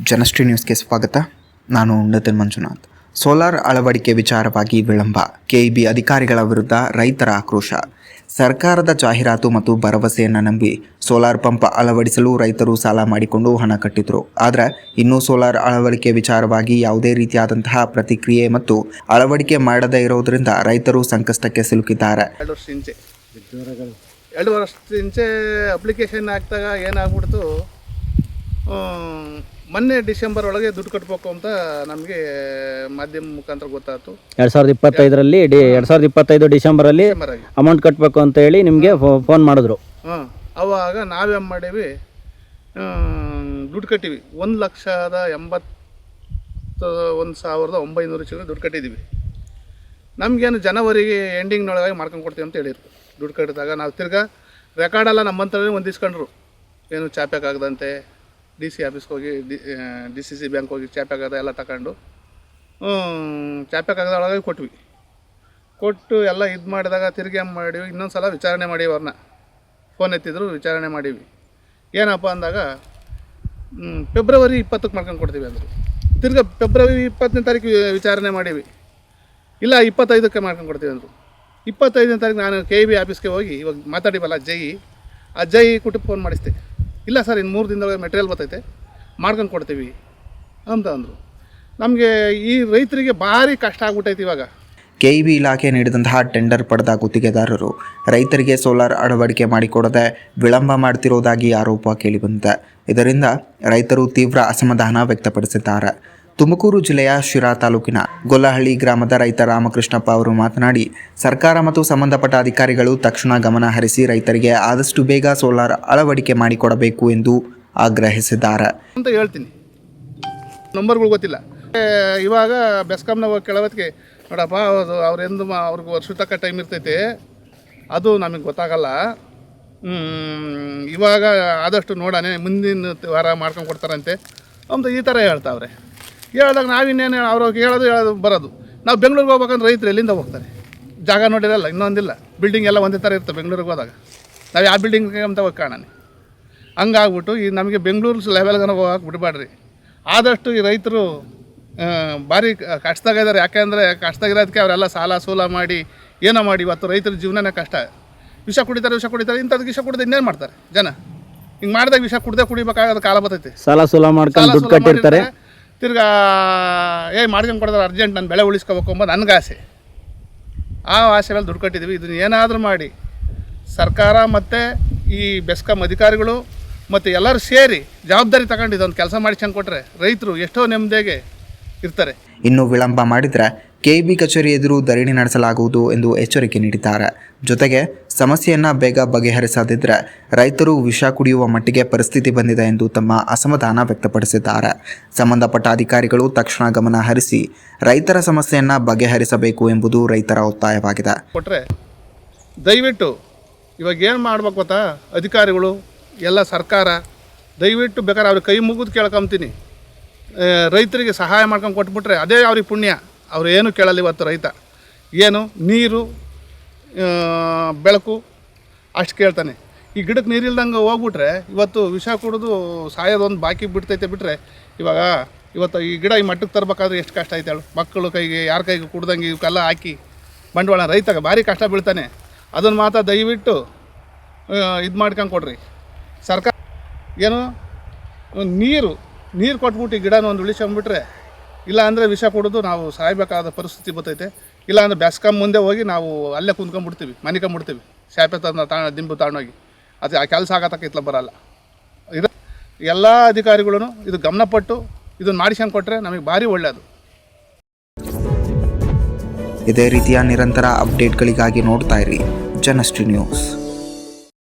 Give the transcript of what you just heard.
ಜನಶ್ರೀ ನ್ಯೂಸ್ಗೆ ಸ್ವಾಗತ. ನಾನು ನಿತಿನ್ ಮಂಜುನಾಥ್. ಸೋಲಾರ್ ಅಳವಡಿಕೆ ವಿಚಾರವಾಗಿ ವಿಳಂಬ, ಕೆಇಬಿ ಅಧಿಕಾರಿಗಳ ವಿರುದ್ಧ ರೈತರ ಆಕ್ರೋಶ. ಸರ್ಕಾರದ ಜಾಹೀರಾತು ಮತ್ತು ಭರವಸೆಯನ್ನು ನಂಬಿ ಸೋಲಾರ್ ಪಂಪ್ ಅಳವಡಿಸಲು ರೈತರು ಸಾಲ ಮಾಡಿಕೊಂಡು ಹಣ ಕಟ್ಟಿದ್ರು. ಆದರೆ ಇನ್ನೂ ಸೋಲಾರ್ ಅಳವಡಿಕೆ ವಿಚಾರವಾಗಿ ಯಾವುದೇ ರೀತಿಯಾದಂತಹ ಪ್ರತಿಕ್ರಿಯೆ ಮತ್ತು ಅಳವಡಿಕೆ ಮಾಡದೇ ಇರೋದ್ರಿಂದ ರೈತರು ಸಂಕಷ್ಟಕ್ಕೆ ಸಿಲುಕಿದ್ದಾರೆ. 2 ವರ್ಷದಿಂಚೆ ಅಪ್ಲಿಕೇಶನ್ ಹಾಕಿದಾಗ ಏನಾಗ್ಬಿಡ್ತು, ಮೊನ್ನೆ ಡಿಸೆಂಬರ್ ಒಳಗೆ ದುಡ್ಡು ಕಟ್ಟಬೇಕು ಅಂತ ನಮಗೆ ಮಾಧ್ಯಮ ಮುಖಾಂತರ ಗೊತ್ತಾಯ್ತು. 2025ರಲ್ಲಿ 2025 ಡಿಸೆಂಬರಲ್ಲಿ ಅಮೌಂಟ್ ಕಟ್ಟಬೇಕು ಅಂತ ಹೇಳಿ ನಿಮಗೆ ಫೋನ್ ಮಾಡಿದ್ರು. ಅವಾಗ ನಾವೇನು ಮಾಡೀವಿ, ದುಡ್ಡು ಕಟ್ಟಿವಿ. 1,81,900 ಚಿಲ್ಲರೆ ದುಡ್ಡು ಕಟ್ಟಿದ್ದೀವಿ. ನಮಗೇನು ಜನವರಿಗೆ ಎಂಡಿಂಗ್ನೊಳಗಾಗಿ ಮಾಡ್ಕೊಂಡು ಕೊಡ್ತೀವಿ ಅಂತ ಹೇಳಿದ್ರು. ದುಡ್ಡು ಕಟ್ಟಿದಾಗ ನಾವು ತಿರ್ಗಾ ರೆಕಾರ್ಡೆಲ್ಲ ನಮ್ಮಂತರೇ ಹೊಂದಿಸ್ಕೊಂಡ್ರು. ಏನು ಚಾಪ್ಯಾಕಾಗದಂತೆ DC ಆಫೀಸ್ಗೆ ಹೋಗಿ DCC ಬ್ಯಾಂಕ್ ಹೋಗಿ ಚಾಪ್ಯಾಕಾಗದ ಎಲ್ಲ ತಗೊಂಡು ಚಾಪ್ಯಾಕಾಗದೊಳಗೆ ಕೊಟ್ಟು ಎಲ್ಲ ಇದು ಮಾಡಿದಾಗ ತಿರುಗಿ ಮಾಡೀವಿ. ಇನ್ನೊಂದು ಸಲ ವಿಚಾರಣೆ ಮಾಡೀವಿ. ಅವ್ರನ್ನ ಫೋನ್ ಎತ್ತಿದ್ರು, ವಿಚಾರಣೆ ಮಾಡೀವಿ. ಏನಪ್ಪ ಅಂದಾಗ ಫೆಬ್ರವರಿ 20ಕ್ಕೆ ಮಾಡ್ಕೊಂಡು ಕೊಡ್ತೀವಿ ಅಂದರು. ತಿರ್ಗಿ ಫೆಬ್ರವರಿ 20ನೇ ತಾರೀಕು ವಿಚಾರಣೆ ಮಾಡೀವಿ. ಇಲ್ಲ 25ಕ್ಕೆ ಮಾಡ್ಕೊಂಡು ಕೊಡ್ತೀವಿ ಅಂದರು. 25ನೇ ತಾರೀಕು ನಾನು KEB ಆಫೀಸ್ಗೆ ಹೋಗಿ ಇವಾಗ ಮಾತಾಡಿವಲ್ಲ ಜೈ ಕುಟುಂಬ ಫೋನ್ ಮಾಡಿಸ್ತೆ. ಇಲ್ಲ ಸರ್, ಇನ್ನು 3 ದಿನದೊಳಗೆ ಮೆಟೀರಿಯಲ್ ಬರ್ತೈತೆ, ಮಾಡ್ಕೊಂಡು ಕೊಡ್ತೀವಿ ಅಂತ ಅಂದರು. ನಮಗೆ ಈ ರೈತರಿಗೆ ಭಾರಿ ಕಷ್ಟ ಆಗ್ಬಿಟ್ಟೈತೆ. ಇವಾಗ KEB ಇಲಾಖೆ ನೀಡಿದಂತಹ ಟೆಂಡರ್ ಪಡೆದ ಗುತ್ತಿಗೆದಾರರು ರೈತರಿಗೆ ಸೋಲಾರ್ ಅಳವಡಿಕೆ ಮಾಡಿಕೊಡದೆ ವಿಳಂಬ ಮಾಡ್ತಿರೋದಾಗಿ ಆರೋಪ ಕೇಳಿಬಂದಿದೆ. ಇದರಿಂದ ರೈತರು ತೀವ್ರ ಅಸಮಾಧಾನ ವ್ಯಕ್ತಪಡಿಸಿದ್ದಾರೆ. ತುಮಕೂರು ಜಿಲ್ಲೆಯ ಶಿರಾ ತಾಲೂಕಿನ ಗೊಲ್ಲಹಳ್ಳಿ ಗ್ರಾಮದ ರೈತ ರಾಮಕೃಷ್ಣಪ್ಪ ಅವರು ಮಾತನಾಡಿ, ಸರ್ಕಾರ ಮತ್ತು ಸಂಬಂಧಪಟ್ಟ ಅಧಿಕಾರಿಗಳು ತಕ್ಷಣ ಗಮನ ಹರಿಸಿ ರೈತರಿಗೆ ಆದಷ್ಟು ಬೇಗ ಸೋಲಾರ್ ಅಳವಡಿಕೆ ಮಾಡಿಕೊಡಬೇಕು ಎಂದು ಆಗ್ರಹಿಸಿದ್ದಾರೆ ಅಂತ ಹೇಳ್ತೀನಿ. ನಂಬರ್ಗಳು ಗೊತ್ತಿಲ್ಲ. ಇವಾಗ ಬೆಸ್ಕಾಂನ ಕೇಳೋದಕ್ಕೆ ನೋಡಪ್ಪ, ಅವ್ರೆಂದು ಅವ್ರಿಗೆ ವರ್ಷ ತಕ್ಕ ಟೈಮ್ ಇರ್ತೈತೆ, ಅದು ನಮಗೆ ಗೊತ್ತಾಗಲ್ಲ. ಇವಾಗ ಆದಷ್ಟು ನೋಡಾನೆ, ಮುಂದಿನ ವಾರ ಮಾಡ್ಕೊಂಡು ಕೊಡ್ತಾರಂತೆ ಅಂತ ಈ ಥರ ಹೇಳ್ತಾವ್ರೆ. ಹೇಳಿದಾಗ ನಾವಿನ್ನೇನು ಅವ್ರಿಗೆ ಹೇಳೋದು ಬರೋದು. ನಾವು ಬೆಂಗಳೂರಿಗೆ ಹೋಗ್ಬೇಕಂದ್ರೆ ರೈತರು ಎಲ್ಲಿಂದ ಹೋಗ್ತಾರೆ? ಜಾಗ ನೋಡಿರಲ್ಲ, ಇನ್ನೊಂದಿಲ್ಲ. ಬಿಲ್ಡಿಂಗ್ ಎಲ್ಲ ಒಂದೇ ಥರ ಇರ್ತವೆ ಬೆಂಗಳೂರಿಗೆ ಹೋದಾಗ. ನಾವು ಯಾವ ಬಿಲ್ಡಿಂಗ್ ಅಂತ ಹೋಗಿ ಕಾಣನೆ. ಹಂಗಾಗ್ಬಿಟ್ಟು ಈ ನಮಗೆ ಬೆಂಗಳೂರು ಲೆವೆಲ್ಗೆ ಹೋಗಕ್ಕೆ ಬಿಡಬೇಡ್ರಿ. ಆದಷ್ಟು ಈ ರೈತರು ಭಾರಿ ಕಷ್ಟದಾಗಿದ್ದಾರೆ. ಯಾಕೆಂದರೆ ಕಷ್ಟದಾಗಿರೋದಕ್ಕೆ ಅವರೆಲ್ಲ ಸಾಲ ಸೂಲ ಮಾಡಿ ಏನೋ ಮಾಡಿ ಇವತ್ತು ರೈತರ ಜೀವನನೇ ಕಷ್ಟ. ವಿಷ ಕುಡಿತಾರೆ. ಇಂಥದ್ದು ವಿಷ ಕುಡಿದ್ರೆ ಇನ್ನೇನು ಮಾಡ್ತಾರೆ ಜನ? ಹಿಂಗೆ ಮಾಡಿದಾಗ ವಿಷ ಕುಡಿಬೇಕಾಗೋದು ಕಾಲ ಬರ್ತೈತೆ. ಸಾಲ ಸೂಲ ಮಾಡ್ಕೊಂಡು ದುಡ್ಡು ಕಟ್ಟಿರ್ತಾರೆ. ತಿರ್ಗಾ ಮಾಡ್ಕೊಂಡು ಕೊಡೋದ್ರೆ ಅರ್ಜೆಂಟ್ ನಾನು ಬೆಳೆ ಉಳಿಸ್ಕೋಬೇಕು ಅಂಬೋದು ನನಗೆ ಆಸೆ. ಆ ಆಸೆ ಮೇಲೆ ದುಡ್ಡು ಕಟ್ಟಿದ್ದೀವಿ. ಇದನ್ನು ಏನಾದರೂ ಮಾಡಿ ಸರ್ಕಾರ ಮತ್ತು ಈ ಬೆಸ್ಕಾಂ ಅಧಿಕಾರಿಗಳು ಮತ್ತು ಎಲ್ಲರೂ ಸೇರಿ ಜವಾಬ್ದಾರಿ ತಗೊಂಡು ಇದೊಂದು ಕೆಲಸ ಮಾಡಿಸ್ಕೊಂಡು ಕೊಟ್ಟರೆ ರೈತರು ಎಷ್ಟೋ ನೆಮ್ಮದಿಗೆ ಇರ್ತಾರೆ. ಇನ್ನು ವಿಳಂಬ ಮಾಡಿದರೆ KEB ಕಚೇರಿ ಎದುರು ಧರಣಿ ನಡೆಸಲಾಗುವುದು ಎಂದು ಎಚ್ಚರಿಕೆ ನೀಡಿದ್ದಾರೆ. ಜೊತೆಗೆ ಸಮಸ್ಯೆಯನ್ನು ಬೇಗ ಬಗೆಹರಿಸದಿದ್ದರೆ ರೈತರು ವಿಷ ಕುಡಿಯುವ ಮಟ್ಟಿಗೆ ಪರಿಸ್ಥಿತಿ ಬಂದಿದೆ ಎಂದು ತಮ್ಮ ಅಸಮಾಧಾನ ವ್ಯಕ್ತಪಡಿಸಿದ್ದಾರೆ. ಸಂಬಂಧಪಟ್ಟ ಅಧಿಕಾರಿಗಳು ತಕ್ಷಣ ಗಮನ ಹರಿಸಿ ರೈತರ ಸಮಸ್ಯೆಯನ್ನು ಬಗೆಹರಿಸಬೇಕು ಎಂಬುದು ರೈತರ ಒತ್ತಾಯವಾಗಿದೆ. ಕೊಟ್ಟರೆ ದಯವಿಟ್ಟು ಇವಾಗ ಏನು ಮಾಡ್ಬೇಕು ಗೊತ್ತಾ, ಅಧಿಕಾರಿಗಳು ಎಲ್ಲ ಸರ್ಕಾರ ದಯವಿಟ್ಟು ಬೇಕಾದ್ರೆ ಅವ್ರಿಗೆ ಕೈ ಮುಗಿದು ಕೇಳ್ಕೊಂತೀನಿ, ರೈತರಿಗೆ ಸಹಾಯ ಮಾಡ್ಕೊಂಡು ಕೊಟ್ಬಿಟ್ರೆ ಅದೇ ಅವ್ರಿಗೆ ಪುಣ್ಯ. ಅವ್ರು ಏನು ಕೇಳಲ್ಲ. ಇವತ್ತು ರೈತ ಏನು ನೀರು ಬೆಳಕು ಅಷ್ಟು ಕೇಳ್ತಾನೆ. ಈ ಗಿಡಕ್ಕೆ ನೀರಿಲ್ದಂಗೆ ಹೋಗ್ಬಿಟ್ರೆ ಇವತ್ತು ವಿಷ ಕುಡಿದು ಸಾಯೋದೊಂದು ಬಾಕಿ ಬಿಡ್ತೈತೆ. ಬಿಟ್ಟರೆ ಇವತ್ತು ಈ ಗಿಡ ಈ ಮಟ್ಟಕ್ಕೆ ತರಬೇಕಾದ್ರೆ ಎಷ್ಟು ಕಷ್ಟ ಐತೆ ಹೇಳು. ಮಕ್ಕಳು ಕೈಗೆ ಯಾರ ಕೈಗೆ ಕುಡ್ದಂಗೆ ಇವಕ್ಕೆಲ್ಲ ಹಾಕಿ ಬಂಡವಾಳ ರೈತಗೆ ಭಾರಿ ಕಷ್ಟ ಬೀಳ್ತಾನೆ. ಅದನ್ನು ಮಾತ್ರ ದಯವಿಟ್ಟು ಇದು ಮಾಡ್ಕೊಂಡು ಕೊಡ್ರಿ. ಸರ್ಕಾರ ಏನು ನೀರು ಕೊಟ್ಬಿಟ್ಟು ಈ ಗಿಡನ ಒಂದು ಉಳಿಸ್ಕೊಂಡ್ಬಿಟ್ರೆ, ಇಲ್ಲ ಅಂದರೆ ವಿಷ ಕೊಡೋದು ನಾವು ಸಾಯಬೇಕಾದ ಪರಿಸ್ಥಿತಿ ಬರ್ತೈತೆ. ಇಲ್ಲ ಅಂದರೆ ಬೆಸ್ಕಾಂ ಮುಂದೆ ಹೋಗಿ ನಾವು ಅಲ್ಲೇ ಕುಂತ್ಕೊಂಡ್ಬಿಡ್ತೀವಿ, ಮನಿಕೊಂಡ್ಬಿಡ್ತೀವಿ. ಶಾಪೆ ದಿಂಬು ತಗೊಂಡೋಗಿ ಅದು ಆ ಕೆಲಸ ಆಗತಕ್ಕ ಇತ್ಲ ಬರಲ್ಲ. ಇದು ಎಲ್ಲ ಅಧಿಕಾರಿಗಳು ಇದು ಗಮನಪಟ್ಟು ಇದನ್ನು ಮಾಡಿಸ್ಕೊಂಡು ಕೊಟ್ಟರೆ ನಮಗೆ ಭಾರಿ ಒಳ್ಳೆಯದು. ಇದೇ ರೀತಿಯ ನಿರಂತರ ಅಪ್ಡೇಟ್ಗಳಿಗಾಗಿ ನೋಡ್ತಾ ಇರಿ ಜನಶ್ರೀ ನ್ಯೂಸ್.